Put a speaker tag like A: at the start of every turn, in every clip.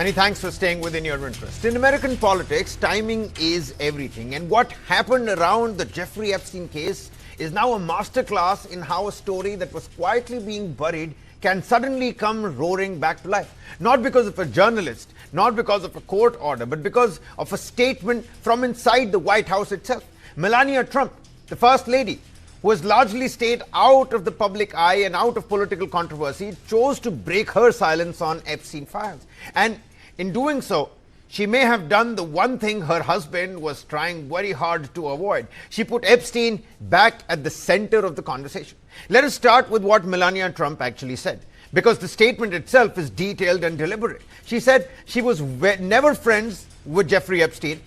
A: Many thanks for staying within your interest. In American politics, timing is everything. And what happened around the Jeffrey Epstein case is now a masterclass in how a story that was quietly being buried can suddenly come roaring back to life. Not because of a journalist, not because of a court order, but because of a statement from inside the White House itself. Melania Trump, the First Lady, who has largely stayed out of the public eye and out of political controversy, chose to break her silence on Epstein files. And in doing so, she may have done the one thing her husband was trying very hard to avoid. She put Epstein back at the center of the conversation. Let us start with what Melania Trump actually said, because the statement itself is detailed and deliberate. She said she was never friends with Jeffrey Epstein.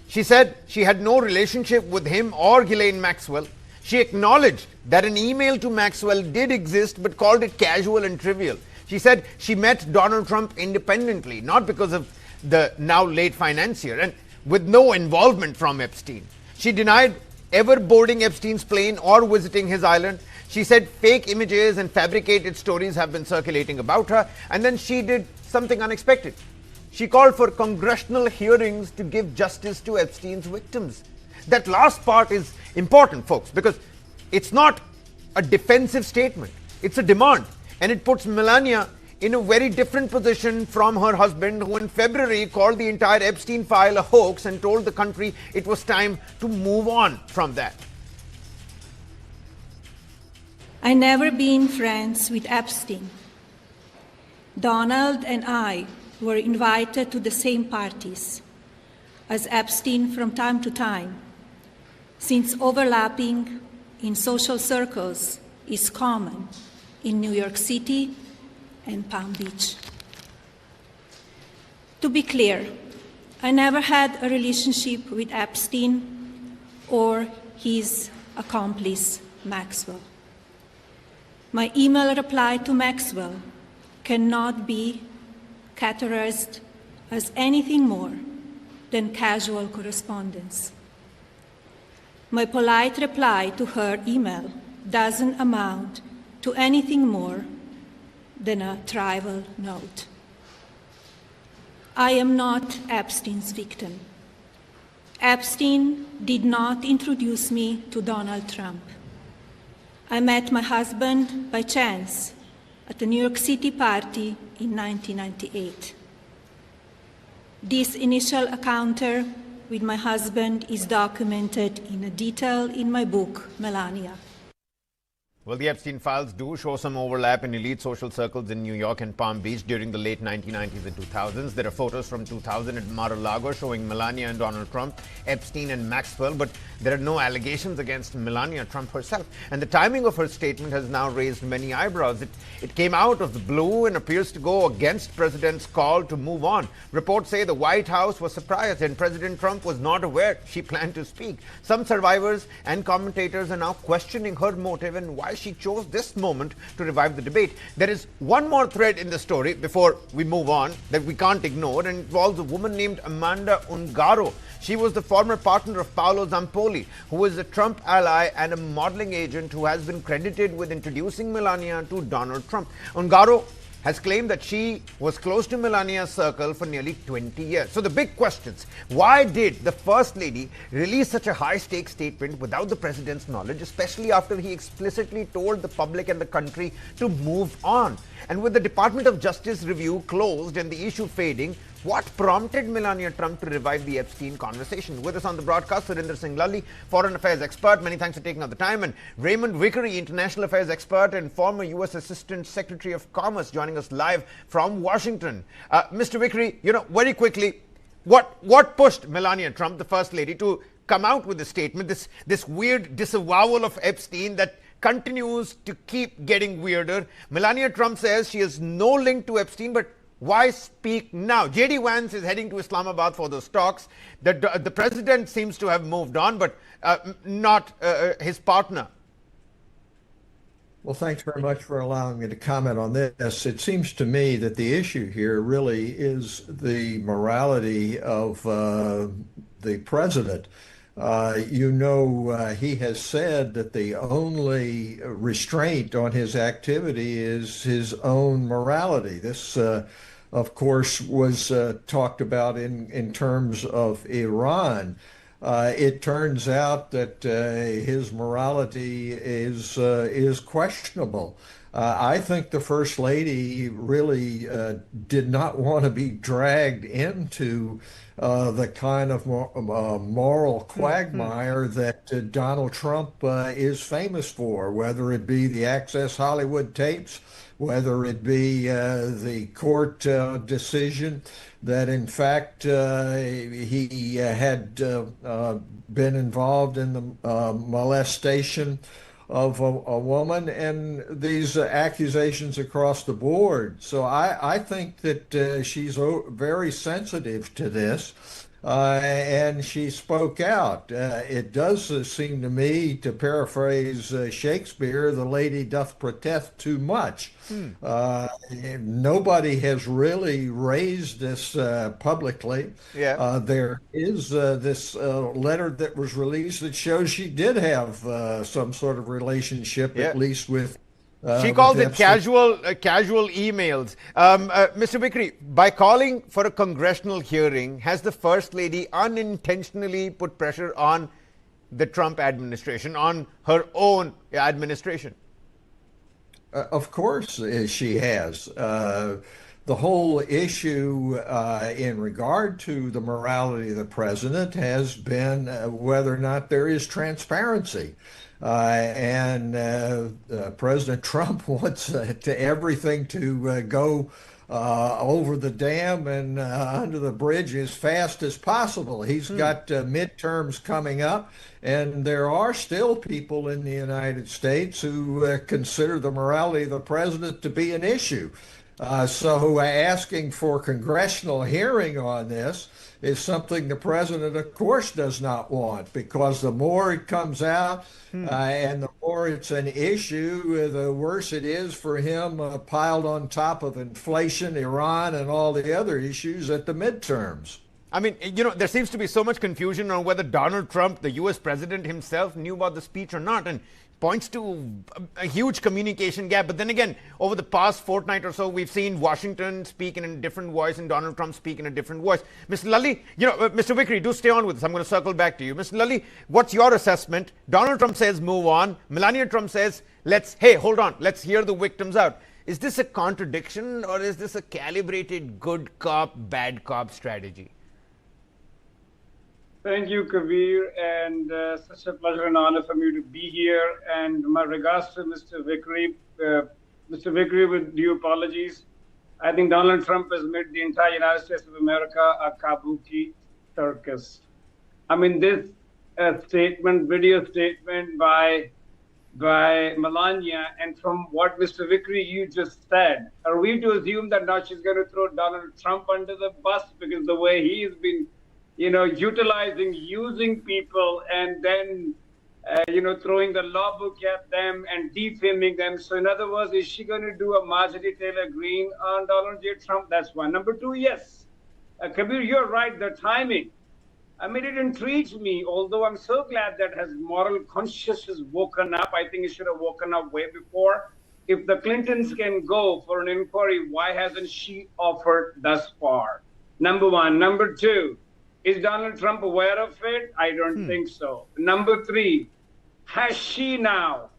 A: She said she had no relationship with him or Ghislaine Maxwell. She acknowledged that an email to Maxwell did exist, but called it casual and trivial. She said she met Donald Trump independently, not because of the now late financier, and with no involvement from Epstein. She denied ever boarding Epstein's plane or visiting his island. She said fake images and fabricated stories have been circulating about her. And then she did something unexpected. She called for congressional hearings to give justice to Epstein's victims. That last part is important, folks, because it's not a defensive statement. It's a demand. And it puts Melania in a very different position from her husband, who in February called the entire Epstein file a hoax and told the country it was time to move on from that.
B: I never been friends with Epstein. Donald and I were invited to the same parties as Epstein from time to time, since overlapping in social circles is common in New York City and Palm Beach. To be clear, I never had a relationship with Epstein or his accomplice, Maxwell. My email reply to Maxwell cannot be categorized as anything more than casual correspondence. My polite reply to her email doesn't amount to anything more than a trivial note. I am not Epstein's victim. Epstein did not introduce me to Donald Trump. I met my husband by chance at a New York City party in 1998. This initial encounter with my husband is documented in detail in my book, Melania.
A: Well, the Epstein files do show some overlap in elite social circles in New York and Palm Beach during the late 1990s and 2000s. There are photos from 2000 at Mar-a-Lago showing Melania and Donald Trump, Epstein and Maxwell, but there are no allegations against Melania Trump herself. And the timing of her statement has now raised many eyebrows. It came out of the blue and appears to go against President's call to move on. Reports say the White House was surprised and President Trump was not aware she planned to speak. Some survivors and commentators are now questioning her motive and why she chose this moment to revive the debate. There is one more thread in the story before we move on that we can't ignore, and it involves a woman named Amanda Ungaro. She was the former partner of Paolo Zampoli, who is a Trump ally and a modeling agent who has been credited with introducing Melania to Donald Trump. Ungaro has claimed that she was close to Melania's circle for nearly 20 years. So the big questions: why did the First Lady release such a high-stakes statement without the president's knowledge, especially after he explicitly told the public and the country to move on? And with the Department of Justice review closed and the issue fading, what prompted Melania Trump to revive the Epstein conversation? With us on the broadcast, Surinder Singh Lalli, foreign affairs expert. Many thanks for taking out the time. And Raymond Vickery, international affairs expert and former U.S. Assistant Secretary of Commerce, joining us live from Washington. Mr. Vickery, very quickly, what pushed Melania Trump, the First Lady, to come out with a statement, this weird disavowal of Epstein that continues to keep getting weirder? Melania Trump says she has no link to Epstein, but why speak now? J.D. Vance is heading to Islamabad for those talks. The president seems to have moved on, but not his partner.
C: Well, thanks very much for allowing me to comment on this. It seems to me that the issue here really is the morality of the president. He has said that the only restraint on his activity is his own morality. This of course, was talked about in terms of Iran. It turns out that his morality is questionable. I think the First Lady really did not want to be dragged into the kind of moral quagmire that Donald Trump is famous for, whether it be the Access Hollywood tapes, whether it be the court decision that in fact he had been involved in the molestation of a woman, and these accusations across the board. So I think that she's very sensitive to this, and she spoke out. It does seem to me, to paraphrase Shakespeare, the lady doth protest too much. Nobody has really raised this publicly.
A: Yeah.
C: There is this letter that was released that shows she did have some sort of relationship,
A: Yeah.
C: at least with.
A: She calls
C: with
A: it
C: Epstein.
A: casual emails. Mr. Vikri, by calling for a congressional hearing, has the First Lady unintentionally put pressure on the Trump administration, on her own administration?
C: Of course, she has. The whole issue in regard to the morality of the president has been whether or not there is transparency. And President Trump wants everything to go over the dam and under the bridge as fast as possible. He's got midterms coming up, and there are still people in the United States who consider the morality of the president to be an issue. So asking for congressional hearing on this is something the president, of course, does not want, because the more it comes out and the more it's an issue, the worse it is for him, piled on top of inflation, Iran, and all the other issues at the midterms.
A: I mean, you know, there seems to be so much confusion on whether Donald Trump, the U.S. president himself, knew about the speech or not, and points to a huge communication gap. But then again, over the past fortnight or so, we've seen Washington speak in a different voice and Donald Trump speak in a different voice. Mr. Lally, you know, Mr. Vikri, do stay on with us. I'm going to circle back to you. Mr. Lally, what's your assessment? Donald Trump says move on. Melania Trump says, hey, hold on, let's hear the victims out. Is this a contradiction, or is this a calibrated good cop, bad cop strategy?
D: Thank you, Kabir, and such a pleasure and honor for me to be here. And my regards to Mr. Vikri. Mr. Vikri, with due apologies, I think Donald Trump has made the entire United States of America a kabuki circus. I mean, this video statement by Melania, and from what Mr. Vikri, you just said, are we to assume that now she's going to throw Donald Trump under the bus because the way he has been, you know, using people and then, you know, throwing the law book at them and defaming them. So in other words, is she going to do a Marjorie Taylor Greene on Donald J. Trump? That's one. Number two, yes. Kabir, you're right, the timing. I mean, it intrigues me, although I'm so glad that his moral conscience has woken up. I think it should have woken up way before. If the Clintons can go for an inquiry, why hasn't she offered thus far? Number one. Number two, is Donald Trump aware of it? I don't think so. Number three, has she now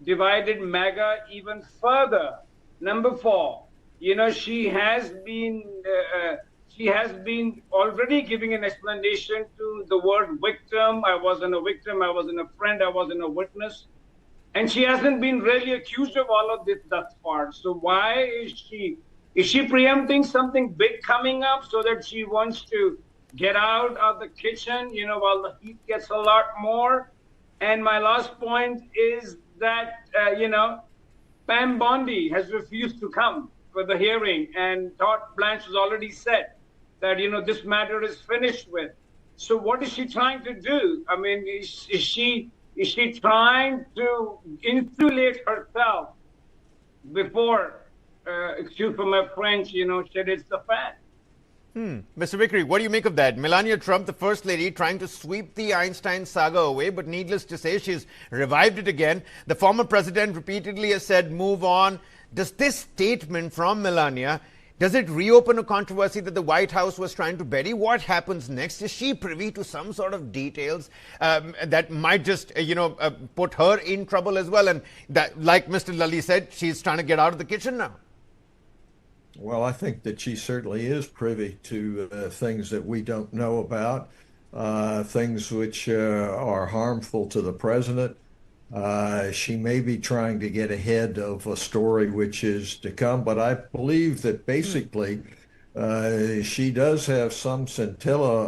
D: divided MAGA even further? Number four, you know, she has been already giving an explanation to the word victim. I wasn't a victim, I wasn't a friend, I wasn't a witness. And she hasn't been really accused of all of this thus far. So why is she preempting something big coming up so that she wants to get out of the kitchen, you know, while the heat gets a lot more? And my last point is that, you know, Pam Bondi has refused to come for the hearing, and Todd Blanche has already said that, you know, this matter is finished with. So what is she trying to do? I mean, is she trying to insulate herself before, excuse for my French, you know, shit hits the fan?
A: Mr. Vikri, what do you make of that? Melania Trump, the First Lady, trying to sweep the Einstein saga away, but needless to say, she's revived it again. The former president repeatedly has said, move on. Does this statement from Melania Does it reopen a controversy that the White House was trying to bury? What happens next? Is she privy to some sort of details that might just, put her in trouble as well? And that, like Mr. Lalli said, she's trying to get out of the kitchen now.
C: Well, I think that she certainly is privy to things that we don't know about, things which are harmful to the president. She may be trying to get ahead of a story which is to come, but I believe that basically she does have some scintilla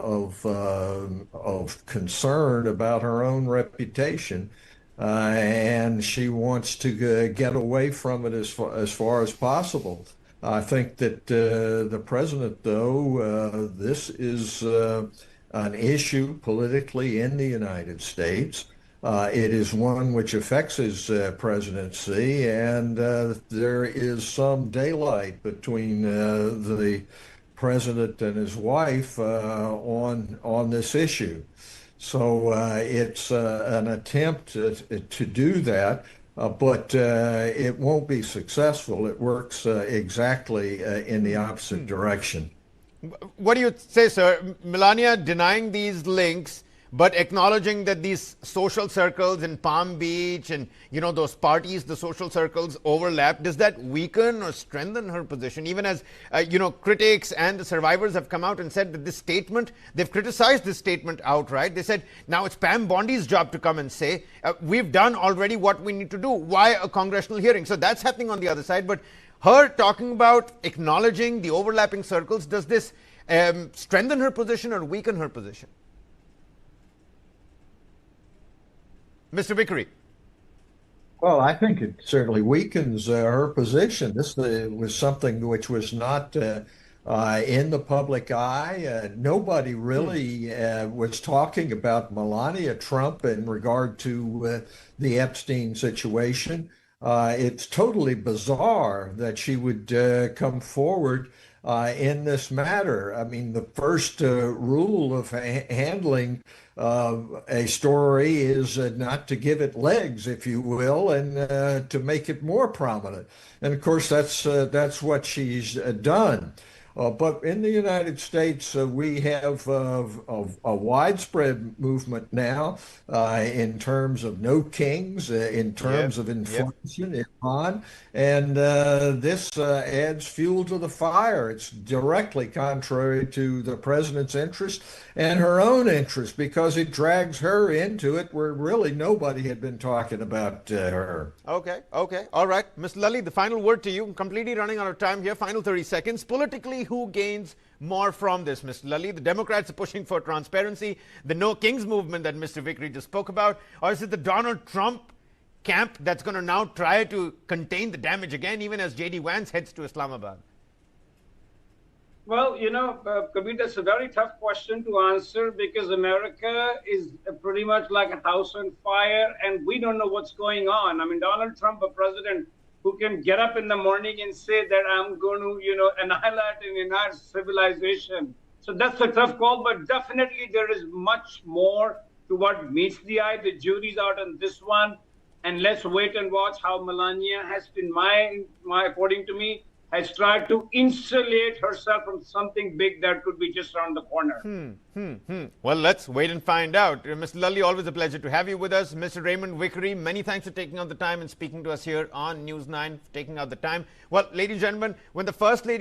C: of concern about her own reputation, and she wants to get away from it as far as possible. I think that the president, though, this is an issue politically in the United States. It is one which affects his presidency, and there is some daylight between the president and his wife on this issue. So it's an attempt to do that, but it won't be successful. It works exactly in the opposite direction.
A: What do you say, sir? Melania denying these links, but acknowledging that these social circles in Palm Beach and, those parties, the social circles overlap. Does that weaken or strengthen her position? Even as, critics and the survivors have come out and said that this statement, they've criticized this statement outright. They said, now it's Pam Bondi's job to come and say, we've done already what we need to do. Why a congressional hearing? So that's happening on the other side. But her talking about acknowledging the overlapping circles, does this strengthen her position or weaken her position? Mr. Vickery.
C: Well, I think it certainly weakens her position. This was something which was not in the public eye. Nobody really was talking about Melania Trump in regard to the Epstein situation. It's totally bizarre that she would come forward in this matter. I mean, the first rule of handling a story is not to give it legs, if you will, and to make it more prominent. And of course, that's what she's done. But in the United States, we have a widespread movement now in terms of no kings, in terms of inflation, Iran, and this adds fuel to the fire. It's directly contrary to the president's interest and her own interest, because it drags her into it where really nobody had been talking about her.
A: Okay. All right. Ms. Lalli, the final word to you. I'm completely running out of time here. Final 30 seconds. Politically, who gains more from this, Mr. Lalli? The Democrats are pushing for transparency, the No Kings movement that Mr. Vickery just spoke about, or is it the Donald Trump camp that's going to now try to contain the damage again, even as J.D. Vance heads to Islamabad?
D: Well, Kabir, that's a very tough question to answer, because America is pretty much like a house on fire, and we don't know what's going on. I mean, Donald Trump, a president who can get up in the morning and say that I'm going to, annihilate and enhance civilization. So that's a tough call, but definitely there is much more to what meets the eye. The jury's out on this one, and let's wait and watch how Melania has been, according to me, has tried to insulate herself from something big that could be just around the corner.
A: Well, let's wait and find out. Mr. Lalli, always a pleasure to have you with us. Mr. Raymond Vickery, many thanks for taking out the time and speaking to us here on News 9, taking out the time. Well, ladies and gentlemen, when the First Lady